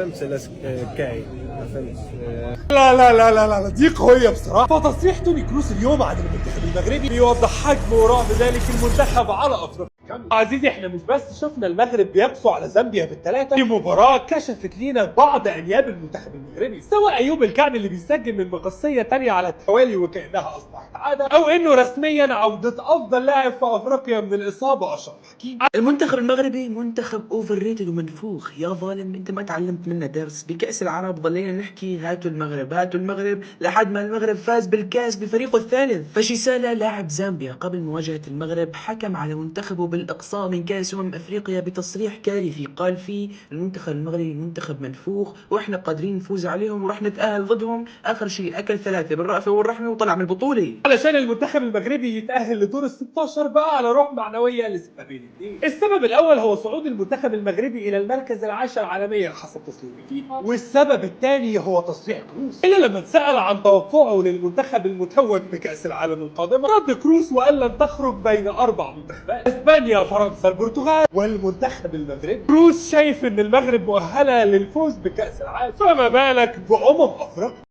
فهمت كاي ما فهمت. لا دي قوية بصراحة. فتصريح توني كروس اليوم عن المنتخب المغربي بيوضح حجم ورعب ذلك المنتخب على افريقيا. عزيزي احنا مش بس شفنا المغرب بيقسو على زامبيا بالثلاثة، في مباراة كشفت لينا بعض انياب المنتخب المغربي، سواء ايوب الكعب اللي بيسجل من مقصية تانية على التوالي وكأنها اصبحت عادة، او انه رسميا عودة افضل لاعب في افريقيا من الاصابة اشرف حكيمي. المنتخب المغربي منتخب اوفر ريتد ومنفوخ. يا ظالم انت ما تعلمت منا درس. بكأس العرب ظلينا نحكي هاتوا المغرب هاتوا المغرب لحد ما المغرب فاز بالكاس بفريقه الثالث. فشيسالا لاعب زامبيا قبل مواجهة المغرب حكم على منتخبه بالإقصاء من كأس أفريقيا بتصريح كارثي قال فيه المنتخب المغربي منتخب منفوخ واحنا قادرين نفوز عليهم وراح نتأهل ضدهم. آخر شيء أكل ثلاثة بالرأفة والرحمة وطلع من البطولة. علشان المنتخب المغربي يتأهل لدور ال 16 بقى على روح معنوية لسببين اثنين. السبب الأول هو صعود المنتخب المغربي إلى المركز العاشر عالميا حسب تصنيف فيفا، والسبب الثاني هو تصريح كروس إلا لما اتسأل عن توقعه للمنتخب المتوج بكأس العالم القادمة رد كروس وقال لن تخرج بين 4 منتخبات: اسبانيا، فرنسا، البرتغال والمنتخب المغربي. كروس شايف إن المغرب مؤهلة للفوز بكأس العالم، فما بالك بأمم أفريقيا.